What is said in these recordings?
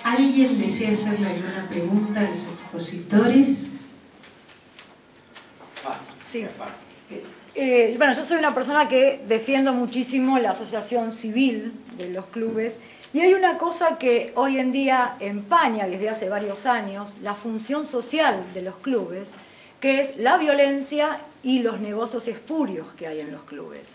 ¿Alguien desea hacerle alguna pregunta a los expositores? Sí. Bueno, yo soy una persona que defiendo muchísimo la asociación civil de los clubes y hay una cosa que hoy en día empaña desde hace varios años la función social de los clubes, que es la violencia y los negocios espurios que hay en los clubes.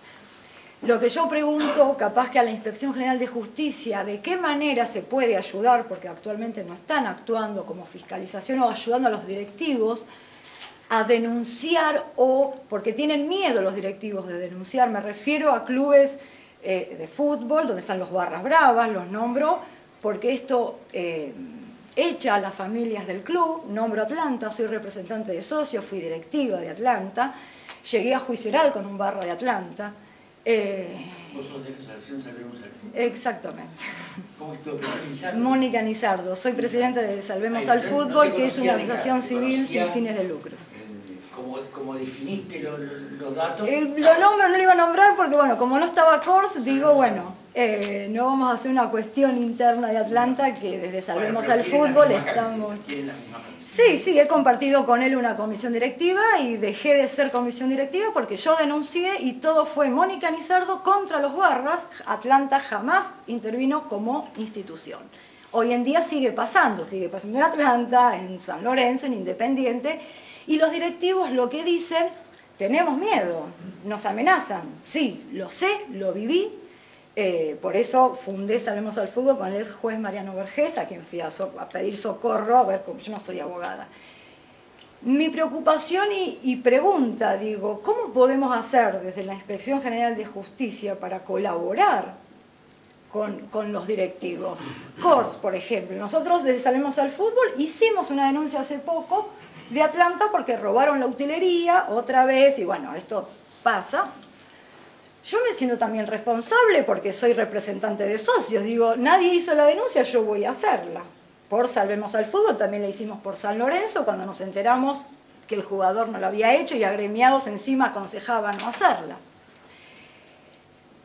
Lo que yo pregunto, capaz que a la Inspección General de Justicia, ¿de qué manera se puede ayudar? Porque actualmente no están actuando como fiscalización o ayudando a los directivos a denunciar o porque tienen miedo los directivos de denunciar. Me refiero a clubes de fútbol, donde están los barras bravas, los nombro, porque esto echa a las familias del club. Nombro Atlanta, soy representante de socios, fui directiva de Atlanta, llegué a juicio oral con un barra de Atlanta. ¿Vos sos de la asociación Salvemos al Fútbol? Exactamente. ¿Cómo es tu apellido? Mónica Nizardo, soy presidenta de Salvemos al Fútbol, que es una asociación civil sin fines de lucro. ¿Cómo definiste los datos? Lo nombro, no lo iba a nombrar porque, bueno, como no estaba Kors, digo, bueno, no vamos a hacer una cuestión interna de Atlanta, que desde Salvemos al Fútbol estamos... Sí, he compartido con él una comisión directiva y dejé de ser comisión directiva porque yo denuncié y todo fue Mónica Nizardo contra los barras. Atlanta jamás intervino como institución. Hoy en día sigue pasando en Atlanta, en San Lorenzo, en Independiente, y los directivos lo que dicen, tenemos miedo, nos amenazan. Sí, lo sé, lo viví. Por eso fundé Salvemos al Fútbol con el ex juez Mariano Vergés, a quien fui a pedir socorro, a ver, yo no soy abogada. Mi preocupación y pregunta, digo, ¿cómo podemos hacer desde la Inspección General de Justicia para colaborar con los directivos? Kors, por ejemplo, nosotros desde Salvemos al Fútbol hicimos una denuncia hace poco de Atlanta porque robaron la utilería otra vez, y bueno, esto pasa. Yo me siento también responsable porque soy representante de socios. Digo, nadie hizo la denuncia, yo voy a hacerla. Por Salvemos al Fútbol, también la hicimos por San Lorenzo, cuando nos enteramos que el jugador no la había hecho y agremiados encima aconsejaban no hacerla.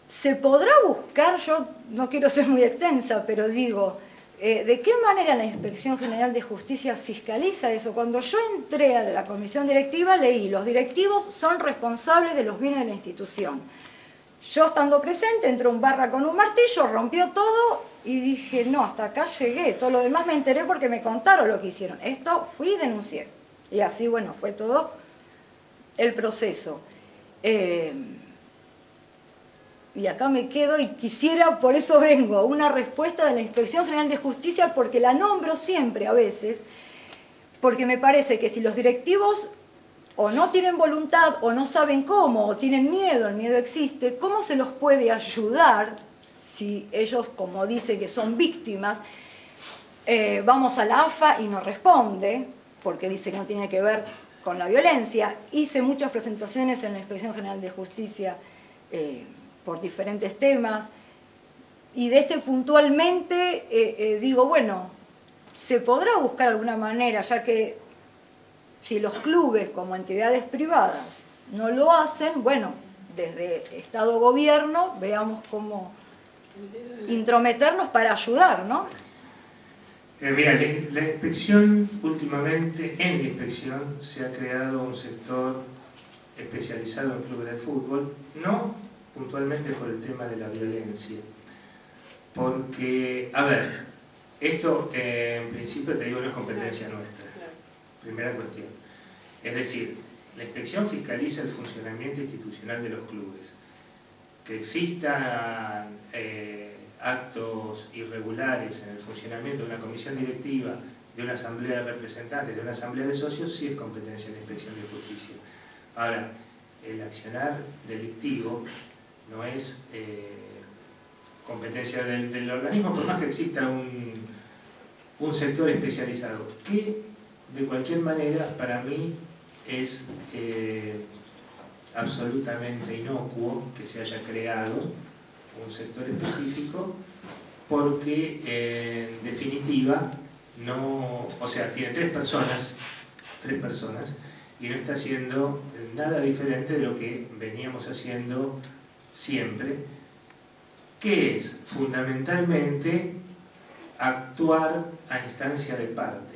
¿Se podrá buscar? Yo no quiero ser muy extensa, pero digo, ¿de qué manera la Inspección General de Justicia fiscaliza eso? Cuando yo entré a la comisión directiva, leí, los directivos son responsables de los bienes de la institución. Yo estando presente, entró un barra con un martillo, rompió todo y dije, no, hasta acá llegué. Todo lo demás me enteré porque me contaron lo que hicieron. Esto fui y denuncié. Y así, bueno, fue todo el proceso. Y acá me quedo y quisiera, por eso vengo, una respuesta de la Inspección General de Justicia, porque la nombro siempre a veces, porque me parece que si los directivos o no tienen voluntad, o no saben cómo, o tienen miedo, el miedo existe, ¿cómo se los puede ayudar si ellos, como dicen que son víctimas, vamos a la AFA y no responde, porque dice que no tiene que ver con la violencia? Hice muchas presentaciones en la Inspección General de Justicia por diferentes temas, y de este puntualmente digo, bueno, se podrá buscar alguna manera, ya que si los clubes como entidades privadas no lo hacen, bueno, desde Estado-Gobierno veamos cómo intrometernos para ayudar, ¿no? Mira, la inspección, últimamente, en la inspección se ha creado un sector especializado en clubes de fútbol, no puntualmente por el tema de la violencia, porque, a ver, esto en principio te digo no es competencia nuestra, primera cuestión. Es decir, la inspección fiscaliza el funcionamiento institucional de los clubes. Que existan actos irregulares en el funcionamiento de una comisión directiva, de una asamblea de representantes, de una asamblea de socios, sí es competencia de la Inspección de Justicia. Ahora, el accionar delictivo no es competencia del organismo, por más que exista un sector especializado, que de cualquier manera para mí es absolutamente inocuo que se haya creado un sector específico, porque en definitiva no, o sea, tiene tres personas y no está haciendo nada diferente de lo que veníamos haciendo siempre, que es fundamentalmente actuar a instancia de parte.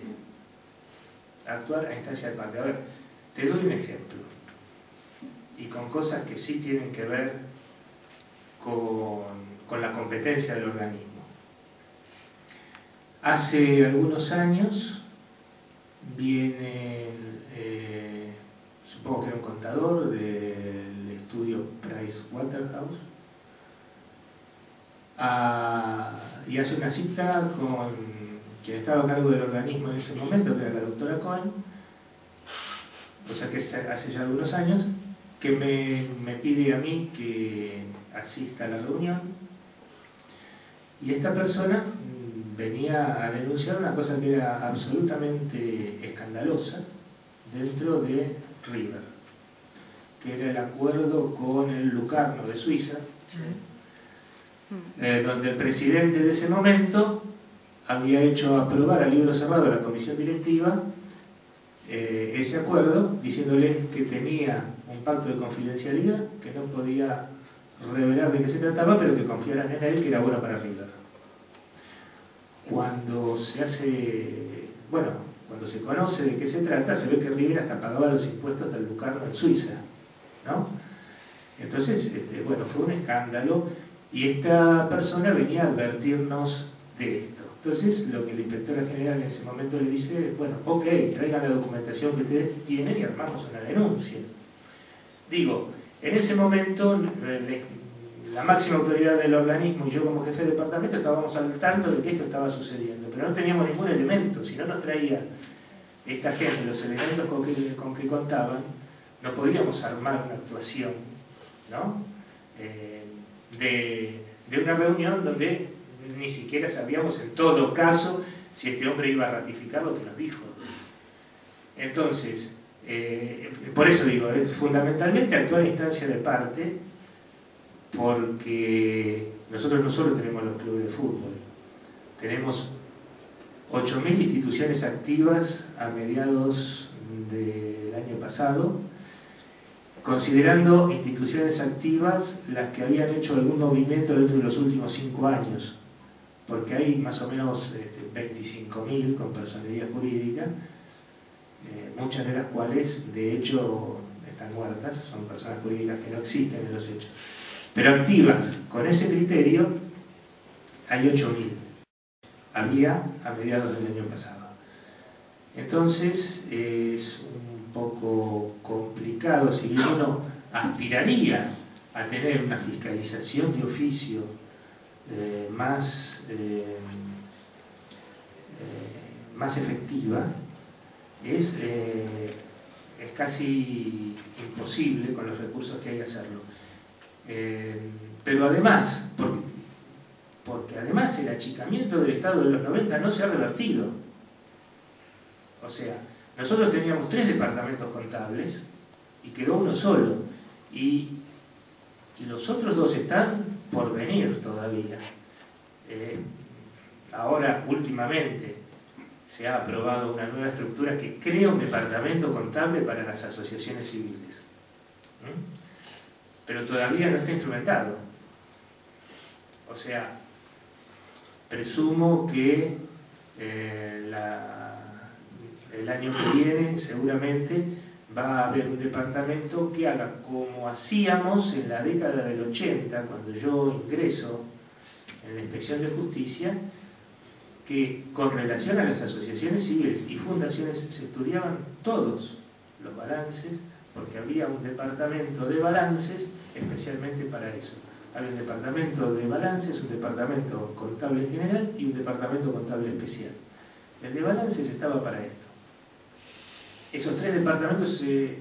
Actuar a instancia de parte. A ver, te doy un ejemplo. Y con cosas que sí tienen que ver con la competencia del organismo. Hace algunos años viene, supongo que era un contador del estudio Pricewaterhouse, y hace una cita con quien estaba a cargo del organismo en ese momento, que era la doctora Cohen, o sea que hace ya algunos años, que me pide a mí que asista a la reunión, y esta persona venía a denunciar una cosa que era absolutamente escandalosa dentro de River, que era el acuerdo con el Lucarno de Suiza, donde el presidente de ese momento había hecho aprobar a libro cerrado a la comisión directiva ese acuerdo, diciéndole que tenía un pacto de confidencialidad, que no podía revelar de qué se trataba, pero que confiaran en él, que era bueno para River. Cuando se conoce de qué se trata, se ve que River hasta pagaba los impuestos del Lucarno en Suiza, ¿no? Entonces, fue un escándalo, y esta persona venía a advertirnos de esto. Entonces, lo que la inspectora general en ese momento le dice, bueno, ok, traigan la documentación que ustedes tienen y armamos una denuncia. Digo, en ese momento, la máxima autoridad del organismo y yo como jefe de departamento estábamos al tanto de que esto estaba sucediendo, pero no teníamos ningún elemento. Si no nos traía esta gente los elementos con que contaban, no podíamos armar una actuación, ¿no? De una reunión donde ni siquiera sabíamos en todo caso si este hombre iba a ratificar lo que nos dijo. Entonces, por eso digo, es fundamentalmente actuar en instancia de parte, porque nosotros no solo tenemos los clubes de fútbol, tenemos 8.000 instituciones activas a mediados del año pasado, considerando instituciones activas las que habían hecho algún movimiento dentro de los últimos 5 años, porque hay más o menos 25.000 con personería jurídica, muchas de las cuales de hecho están muertas, son personas jurídicas que no existen en los hechos. Pero activas con ese criterio hay 8.000. Había a mediados del año pasado. Entonces es un poco complicado, si bien uno aspiraría a tener una fiscalización de oficio más efectiva, es casi imposible con los recursos que hay que hacerlo. Pero además, porque además el achicamiento del Estado de los 90 no se ha revertido. O sea, nosotros teníamos 3 departamentos contables y quedó uno solo. Y los otros 2 están por venir todavía. Ahora, últimamente, se ha aprobado una nueva estructura que crea un departamento contable para las asociaciones civiles. Pero todavía no está instrumentado. O sea, presumo que el año que viene seguramente va a haber un departamento que haga como hacíamos en la década del 80, cuando yo ingreso en la Inspección de Justicia, que con relación a las asociaciones civiles y fundaciones se estudiaban todos los balances, porque había un departamento de balances especialmente para eso. Había un departamento de balances, un departamento contable general y un departamento contable especial. El de balances estaba para esto. Esos 3 departamentos se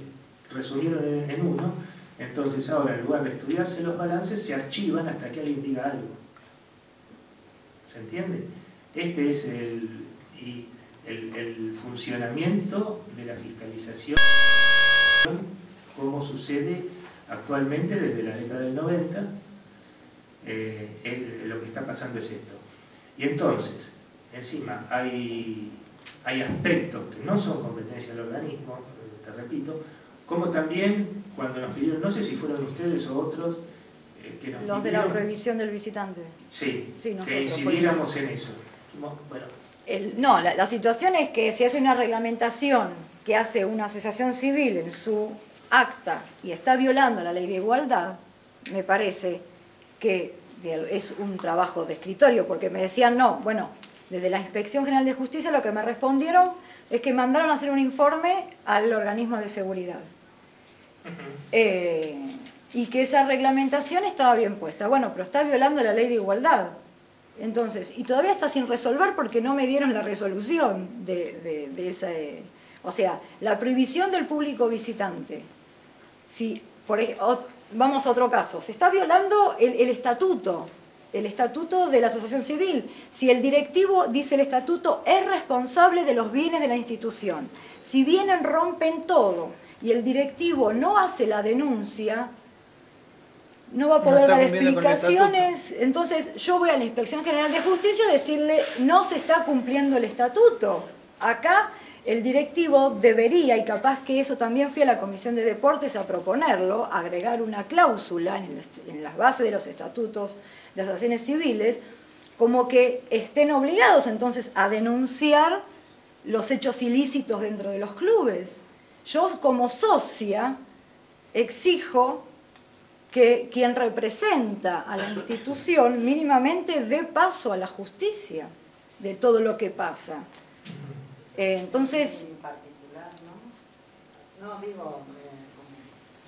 resumieron en uno, entonces ahora en lugar de estudiarse los balances se archivan hasta que alguien diga algo. ¿Se entiende? Este es el funcionamiento de la fiscalización, como sucede actualmente desde la década del 90. Lo que está pasando es esto. Y entonces, encima, hay aspectos que no son competencia del organismo, te repito, como también cuando nos pidieron, no sé si fueron ustedes o otros, que nos los pidieron, de la prohibición del visitante. Sí, sí, que incidiéramos en eso. Bueno. No, la situación es que si hace una reglamentación que hace una asociación civil en su acta y está violando la ley de igualdad, me parece que es un trabajo de escritorio, porque me decían, no, bueno, desde la Inspección General de Justicia lo que me respondieron es que mandaron a hacer un informe al organismo de seguridad. Y que esa reglamentación estaba bien puesta. Bueno, pero está violando la ley de igualdad. Entonces, y todavía está sin resolver porque no me dieron la resolución de esa... o sea, la prohibición del público visitante. Si, vamos a otro caso. Se está violando el estatuto de la asociación civil. Si el directivo, dice el estatuto, es responsable de los bienes de la institución. Si vienen, rompen todo y el directivo no hace la denuncia, no va a poder dar explicaciones. Entonces yo voy a la Inspección General de Justicia a decirle, no se está cumpliendo el estatuto. Acá el directivo debería, y capaz que eso también fui a la Comisión de Deportes a proponerlo, agregar una cláusula en las bases de los estatutos de asociaciones civiles, como que estén obligados entonces a denunciar los hechos ilícitos dentro de los clubes. Yo como socia exijo que quien representa a la institución mínimamente dé paso a la justicia de todo lo que pasa. Entonces... No, digo...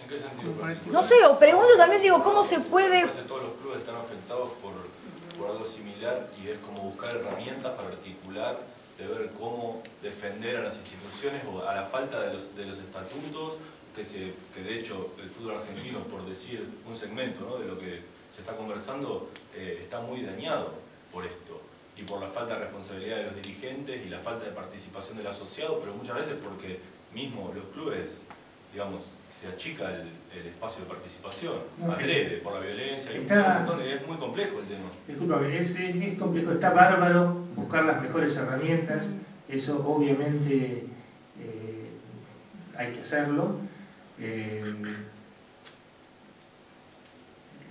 ¿En qué sentido particular? No sé, o pregunto también, digo, ¿cómo se puede...? Todos los clubes están afectados por algo similar y es como buscar herramientas para articular, de ver cómo defender a las instituciones o a la falta de los estatutos, que de hecho el fútbol argentino, por decir un segmento, ¿no?, de lo que se está conversando, está muy dañado por esto y por la falta de responsabilidad de los dirigentes y la falta de participación del asociado, pero muchas veces porque mismo los clubes, digamos, se achica el espacio de participación, adrede, por la violencia, es muy complejo el tema. Disculpa, es complejo, está bárbaro buscar las mejores herramientas, eso obviamente hay que hacerlo.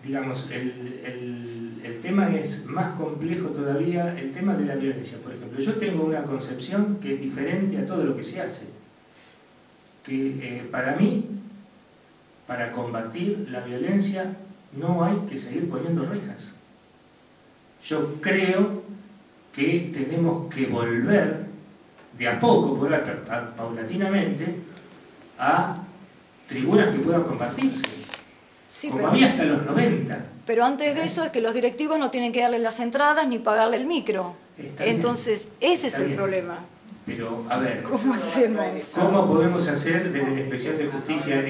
Digamos, el tema es más complejo todavía, el tema de la violencia. Por ejemplo, yo tengo una concepción que es diferente a todo lo que se hace. Que para mí, para combatir la violencia, no hay que seguir poniendo rejas. Yo creo que tenemos que volver de a poco, paulatinamente, a tribunas que puedan compartirse. Sí, como había hasta los 90. Pero antes de eso es que los directivos no tienen que darle las entradas ni pagarle el micro. Entonces, ese es el problema. Pero, a ver, ¿cómo hacemos? ¿Cómo podemos hacer desde la Inspección de Justicia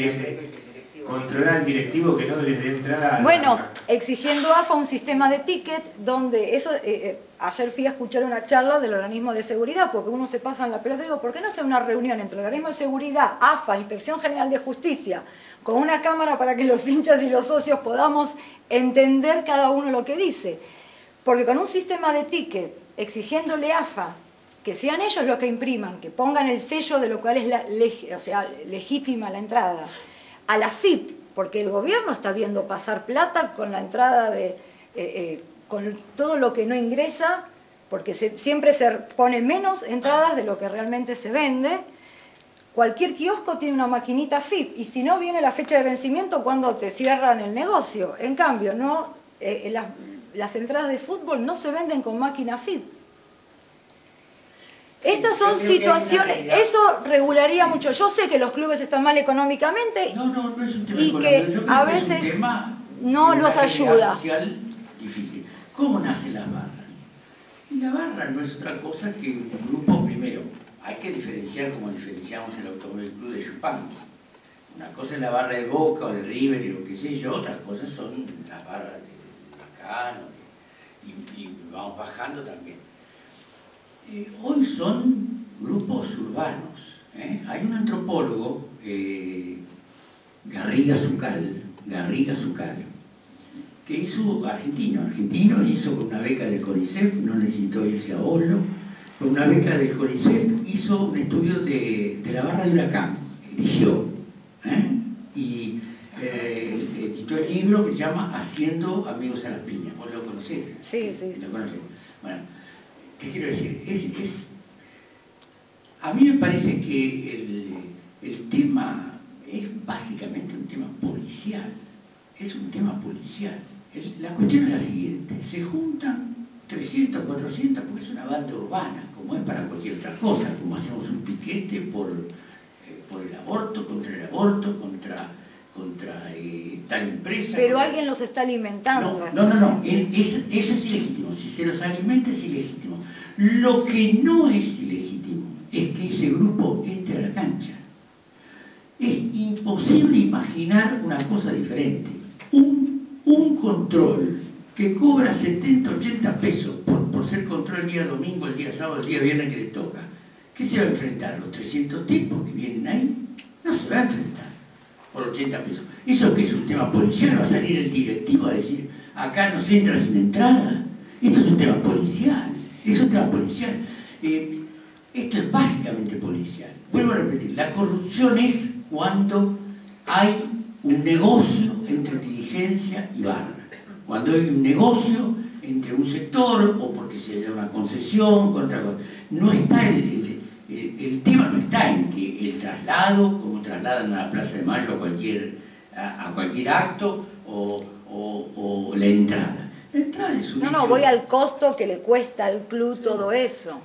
controlar al directivo que no les dé entrada a Bueno, exigiendo AFA un sistema de ticket donde eso... ayer fui a escuchar una charla del organismo de seguridad, porque uno se pasa en la pelota, digo, ¿por qué no hace una reunión entre el organismo de seguridad, AFA, Inspección General de Justicia, con una cámara para que los hinchas y los socios podamos entender cada uno lo que dice? Porque con un sistema de ticket, exigiéndole AFA, que sean ellos los que impriman, que pongan el sello de lo cual es legítima la entrada, a la FIP, porque el gobierno está viendo pasar plata con la entrada con todo lo que no ingresa, porque siempre se pone menos entradas de lo que realmente se vende. Cualquier kiosco tiene una maquinita FIP, y si no viene la fecha de vencimiento cuando te cierran el negocio. En cambio, no, las entradas de fútbol no se venden con máquina FIP. Estas son situaciones, eso regularía mucho. Yo sé que los clubes están mal económicamente no es un tema y que a veces no los ayuda. Social difícil. ¿Cómo nacen las barras? Y la barra no es otra cosa que un grupo, primero, hay que diferenciar como diferenciamos el Automóvil Club de Yupanqui. Una cosa es la barra de Boca o de River y lo que sé yo, otras cosas son las barras de Bacano y vamos bajando también. Hoy son grupos urbanos. Hay un antropólogo, Garriga Zucal, que hizo, argentino, hizo con una beca del CONICET, no necesitó irse a Oslo, con una beca del CONICET hizo un estudio de la barra de Huracán, eligió, y editó el libro que se llama Haciendo Amigos a las Piñas. ¿Vos lo conocés? Sí. ¿Lo conocés? Bueno, ¿qué quiero decir? A mí me parece que el tema es básicamente un tema policial. Es un tema policial. La cuestión es la siguiente: se juntan 300, 400, porque es una banda urbana, como es para cualquier otra cosa, como hacemos un piquete por el aborto, contra el aborto, contra tal empresa. Pero alguien los está alimentando. No. Eso es ilegítimo. Si se los alimenta es ilegítimo. Lo que no es ilegítimo es que ese grupo entre a la cancha. Es imposible imaginar una cosa diferente. Un control que cobra 70, 80 pesos por ser control el día domingo, el día sábado, el día viernes que le toca. ¿Qué se va a enfrentar? ¿Los 300 tipos que vienen ahí? No se va a enfrentar por 80 pesos. ¿Eso que es un tema policial? ¿Va a salir el directivo a decir, acá no se entra sin entrada? Esto es un tema policial. Es un tema policial. Esto es básicamente policial. Vuelvo a repetir, la corrupción es cuando hay un negocio entre dirigencia y barra. Cuando hay un negocio entre un sector o porque se da una concesión contra cosa. No está el tema no está en que el traslado, como trasladan a la Plaza de Mayo a cualquier acto o la entrada. La entrada es un No, voy al costo que le cuesta al club todo eso.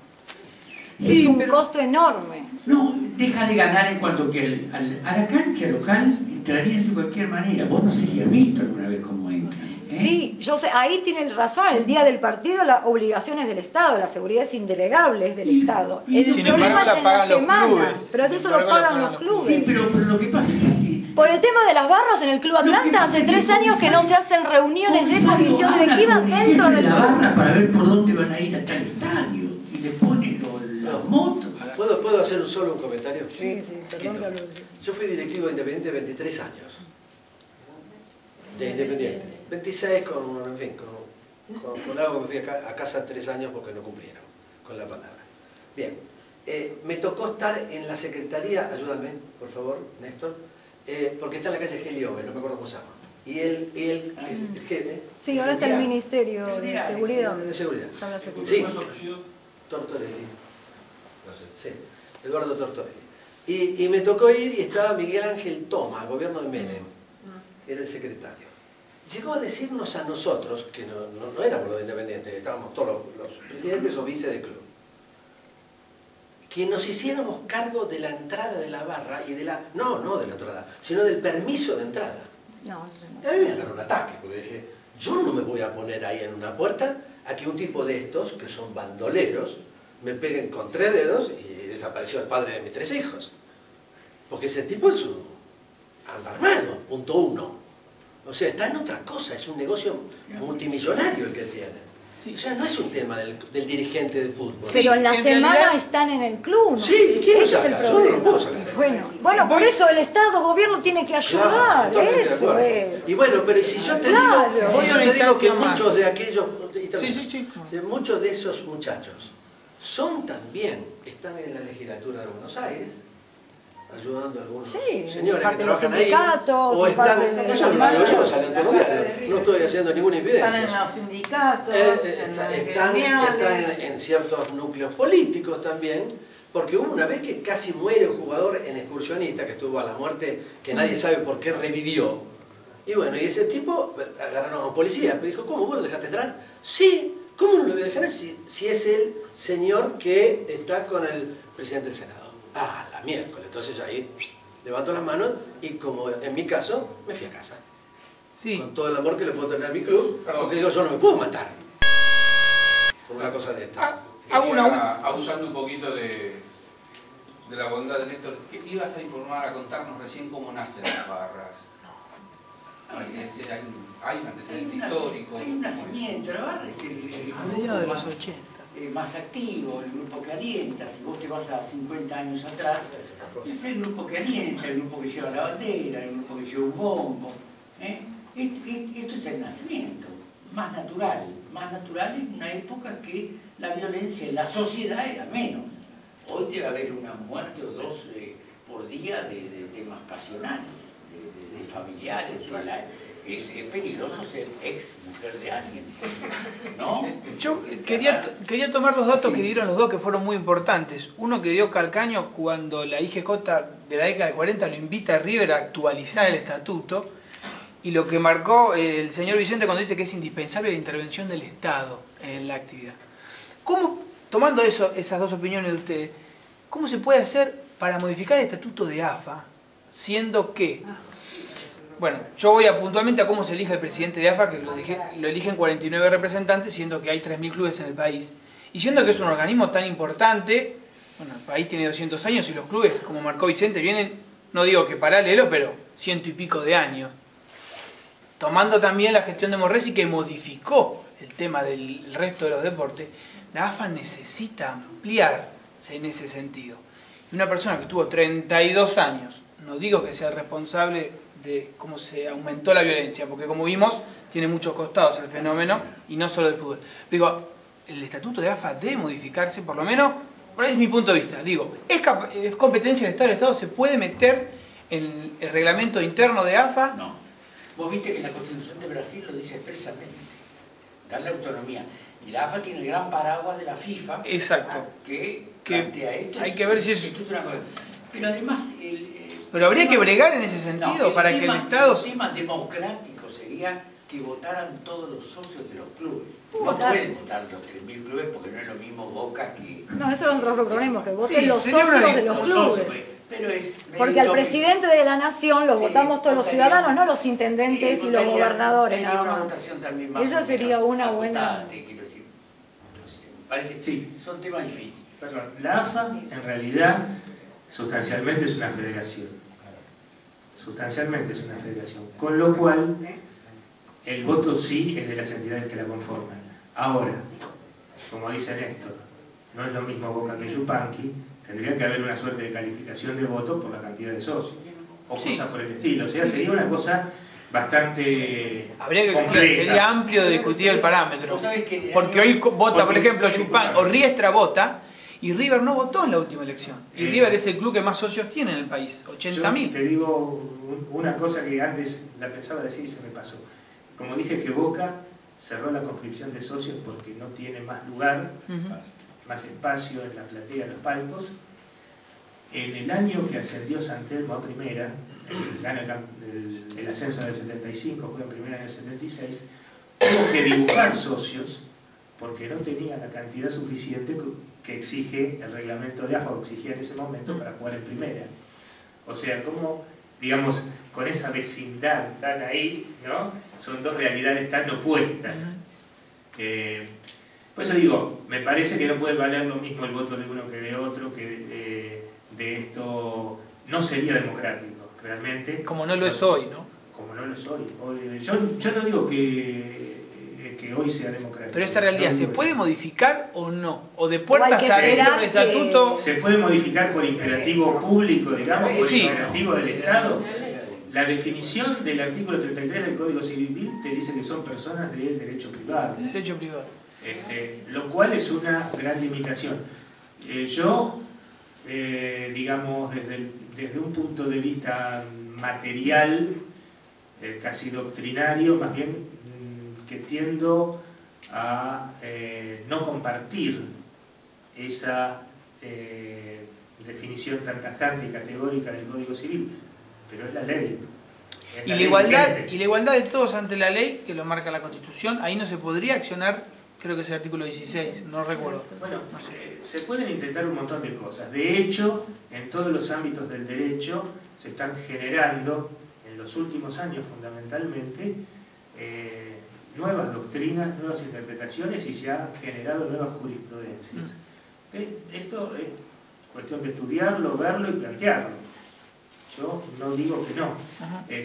Sí, es un costo enorme. No, deja de ganar en cuanto que a la cancha local entrarían de cualquier manera. Vos no sé si has visto alguna vez cómo entran. Sí, yo sé, ahí tienen razón, el día del partido las obligaciones del Estado, la seguridad es indelegable, es del Estado. El problema es en la semana, pero eso lo pagan los clubes. Sí, pero lo que pasa es que sí. Por el tema de las barras en el Club Atlanta, hace 3 años que no se hacen reuniones de comisión directiva dentro del la barra para ver por dónde van a ir hasta el estadio y le ponen los motos. ¿Puedo hacer solo un comentario? Sí, perdón. Yo fui directivo de Independiente 23 años. De Independiente. 26 con algo que me fui a casa 3 años porque no cumplieron con la palabra. Bien, me tocó estar en la secretaría, ayúdame, por favor, Néstor, porque está en la calle Heliove, no me acuerdo cómo se llama. Y el jefe... Sí, ahora está el Ministerio de Seguridad. De Seguridad. Sí. ¿Cuál es su apellido? Tortorelli. Gracias. Sí, Eduardo Tortorelli. Y me tocó ir y estaba Miguel Ángel Toma, el gobierno de Menem. Era el secretario. Llegó a decirnos a nosotros, que no éramos los de Independiente, estábamos todos los presidentes o vice del club, que nos hiciéramos cargo de la entrada de la barra y de la... No de la entrada, sino del permiso de entrada. No. A mí me agarró un ataque, porque dije, yo no me voy a poner ahí en una puerta a que un tipo de estos, que son bandoleros, me peguen con 3 dedos y desapareció el padre de mis 3 hijos. Porque ese tipo es un anda armado, punto 1. O sea, está en otra cosa, es un negocio multimillonario el que tiene. O sea, no es un tema del dirigente de fútbol. Pero en la semana están en el club, ¿no? Sí, ¿quién lo saca? Yo no lo puedo sacar. Bueno, por eso el Estado, gobierno tiene que ayudar, claro, eso es. Y bueno, pero si yo te digo que muchos de aquellos, muchos de esos muchachos están en la legislatura de Buenos Aires, ayudando a algunos señores que trabajan ahí, o están, eso no lo digo, salen todos los diarios, no estoy haciendo ninguna evidencia. Están en los sindicatos, están en ciertos núcleos políticos también, porque hubo una vez que casi muere un jugador en Excursionista, que estuvo a la muerte, que nadie sabe por qué revivió, y bueno, y ese tipo agarraron a un policía, pero dijo, ¿cómo vos lo dejaste entrar? Sí, ¿cómo no lo voy a dejar si es el señor que está con el presidente del Senado? Ah, la miércoles. Entonces ahí levanto las manos y como en mi caso, me fui a casa. Sí. Con todo el amor que le puedo tener a mi club, porque digo, yo no me puedo matar. Por una cosa de esta. Abusando un poquito de la bondad de Néstor, ibas a informar, a contarnos recién cómo nacen las barras. Hay un antecedente histórico. Hay un nacimiento, la barra es a mediados de los 80. Más activo, el grupo que alienta. Si vos te vas a 50 años atrás, es el grupo que alienta, el grupo que lleva la bandera, el grupo que lleva un bombo. Esto es el nacimiento, más natural en una época que la violencia en la sociedad era menos. Hoy debe haber una muerte o 2 por día de temas pasionales, de familiares. es peligroso ser ex mujer de alguien, ¿no? Yo quería tomar dos datos que dieron los dos que fueron muy importantes. Uno que dio Calcaño cuando la IGJ de la década del 40 lo invita a River a actualizar el estatuto, y lo que marcó el señor Vicente cuando dice que es indispensable la intervención del Estado en la actividad. ¿Cómo, tomando esas dos opiniones de ustedes, cómo se puede hacer para modificar el estatuto de AFA, siendo que... Bueno, yo voy puntualmente a cómo se elige el presidente de AFA, que lo eligen 49 representantes, siendo que hay 3.000 clubes en el país. Y siendo que es un organismo tan importante, bueno, el país tiene 200 años y los clubes, como marcó Vicente, vienen, no digo que paralelo, pero 100 y pico de años. Tomando también la gestión de Morresi, que modificó el tema del resto de los deportes, la AFA necesita ampliarse en ese sentido. Y una persona que tuvo 32 años, no digo que sea responsable de cómo se aumentó la violencia, porque como vimos, tiene muchos costados el fenómeno, y no solo del fútbol. Digo, el estatuto de AFA debe modificarse, por lo menos, por ahí es mi punto de vista. Digo, ¿es competencia del Estado? ¿El Estado se puede meter en el reglamento interno de AFA? No. Vos viste que la Constitución de Brasil lo dice expresamente, darle autonomía. Y la AFA tiene el gran paraguas de la FIFA. Exacto. Que plantea esto. Hay que ver si es... una cosa. Pero además... Pero habría que bregar en ese sentido para que el Estado... El tema democrático sería que votaran todos los socios de los clubes. No pueden votar los 3.000 clubes porque no es lo mismo Boca que... No, eso es otro problema, que voten los socios de los clubes. Pero porque al presidente de la nación lo votamos todos los ciudadanos, no los intendentes y los gobernadores nada más. Esa sería una buena... Sí. Son temas difíciles. Perdón, la AFA en realidad sustancialmente es una federación. Sustancialmente es una federación. Con lo cual, el voto sí es de las entidades que la conforman. Ahora, como dice Néstor, no es lo mismo Boca que Yupanqui, tendría que haber una suerte de calificación de voto por la cantidad de socios. O sí, cosas por el estilo. O sea, sería una cosa bastante habría que compleja. Sería amplio de discutir el parámetro. Porque hoy vota, por ejemplo, Yupanqui o Riestra vota, y River no votó en la última elección. Y River es el club que más socios tiene en el país, 80.000. Te digo una cosa que antes la pensaba decir y se me pasó. Como dije que Boca cerró la conscripción de socios porque no tiene más lugar, más espacio en la platea, en los palcos. En el año que ascendió San Telmo a primera, el ascenso del 75, fue en primera en el 76, tuvo que dibujar socios porque no tenía la cantidad suficiente que exige el reglamento de AFA, o exigía en ese momento para jugar en primera. O sea, como, digamos, con esa vecindad tan ahí, ¿no? Son dos realidades tan opuestas. Por eso digo, me parece que no puede valer lo mismo el voto de uno que de otro, que de esto no sería democrático, realmente. Como no lo es hoy, ¿no? Como no lo es hoy. Yo no digo que hoy sea democrático. Pero esta realidad, ¿se puede modificar o no? ¿O de puertas adentro del estatuto? ¿Se puede modificar por imperativo público, digamos, por imperativo del Estado? La definición del artículo 33 del Código Civil te dice que son personas del derecho privado. Derecho privado. Lo cual es una gran limitación. Yo, digamos, desde un punto de vista material, casi doctrinario, más bien que tiendo a no compartir esa definición tan tajante y categórica del Código Civil, pero es la ley. Y la igualdad de todos ante la ley, que lo marca la Constitución, ahí no se podría accionar, creo que es el artículo 16, no recuerdo. Bueno, se pueden intentar un montón de cosas. De hecho, en todos los ámbitos del derecho se están generando, en los últimos años fundamentalmente, nuevas doctrinas, nuevas interpretaciones y se han generado nuevas jurisprudencias. Esto es cuestión de estudiarlo, verlo y plantearlo. Yo no digo que no.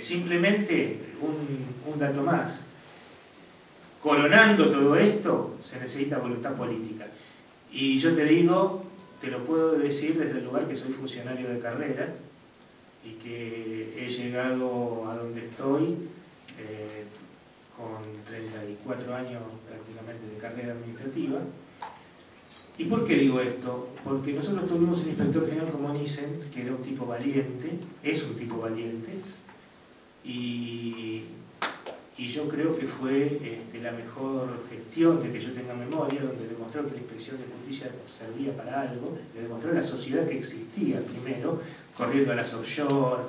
Simplemente un dato más. Coronando todo esto, se necesita voluntad política. Y yo te digo, te lo puedo decir desde el lugar que soy funcionario de carrera y que he llegado a donde estoy con 34 años prácticamente de carrera administrativa. ¿Y por qué digo esto? Porque nosotros tuvimos un inspector general como Nissen, que era un tipo valiente, es un tipo valiente, y y yo creo que fue la mejor gestión de que yo tenga memoria, donde demostró que la inspección de justicia servía para algo, le demostró a la sociedad que existía primero, corriendo a las offshore,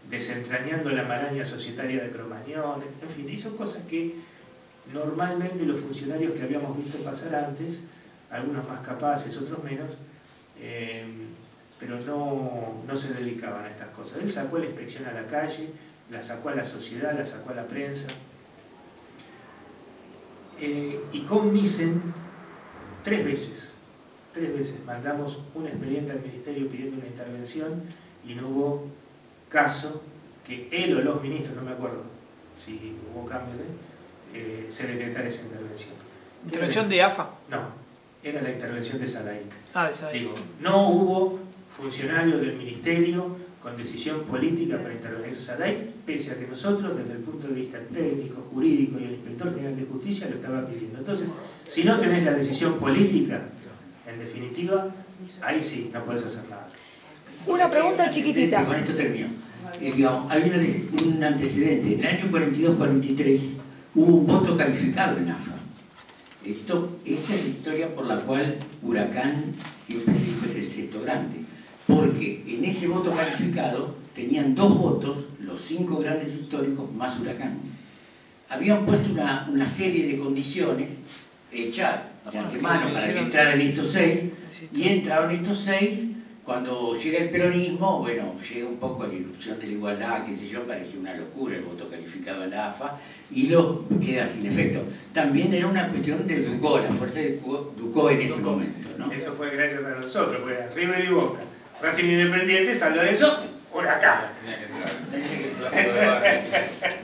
desentrañando la maraña societaria de Cromañón, en fin, hizo cosas que normalmente los funcionarios que habíamos visto pasar antes, algunos más capaces, otros menos, pero no se dedicaban a estas cosas. Él sacó la inspección a la calle, la sacó a la sociedad, la sacó a la prensa. Y con Nissen, tres veces mandamos un expediente al ministerio pidiendo una intervención y no hubo caso que él o los ministros, no me acuerdo si hubo cambio, se decretara esa intervención. ¿Intervención de AFA? No, era la intervención de SADAIC. Ah, de SADAIC. Digo, no hubo funcionarios del ministerio con decisión política para intervenir SADAIC, pese a que nosotros, desde el punto de vista técnico, jurídico y el inspector general de justicia lo estaba pidiendo. Entonces, si no tenés la decisión política, en definitiva, ahí sí, no podés hacer nada. Una pregunta chiquitita. Con esto termino. Digamos, hay un antecedente. En el año 42-43 hubo un voto calificado en AFA. Esta es la historia por la cual Huracán siempre se dijo es el sexto grande. Porque en ese voto calificado tenían 2 votos los 5 grandes históricos más Huracán. Habían puesto una serie de condiciones hechas de antemano para que entraran estos 6, y entraron estos 6. Cuando llega el peronismo, bueno, llega un poco la irrupción de la igualdad, qué sé yo, parece una locura el voto calificado en la AFA, y lo queda sin efecto. También era una cuestión de Ducó, la fuerza de Ducó en ese momento, ¿no? Eso fue gracias a nosotros, fue a River y Boca. Racing Independiente, San Lorenzo, Huracán.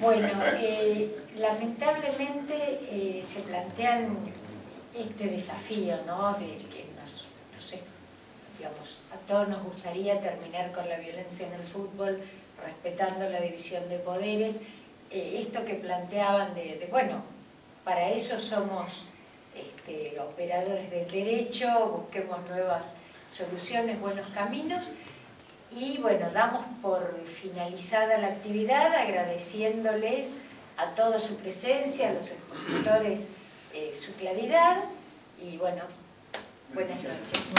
Bueno, lamentablemente se plantean este desafío, ¿no? De que no sé, digamos, a todos nos gustaría terminar con la violencia en el fútbol, respetando la división de poderes. Esto que planteaban bueno, para eso somos operadores del derecho, busquemos nuevas soluciones, buenos caminos, y bueno, damos por finalizada la actividad agradeciéndoles a todos su presencia, a los expositores su claridad, y bueno, buenas noches.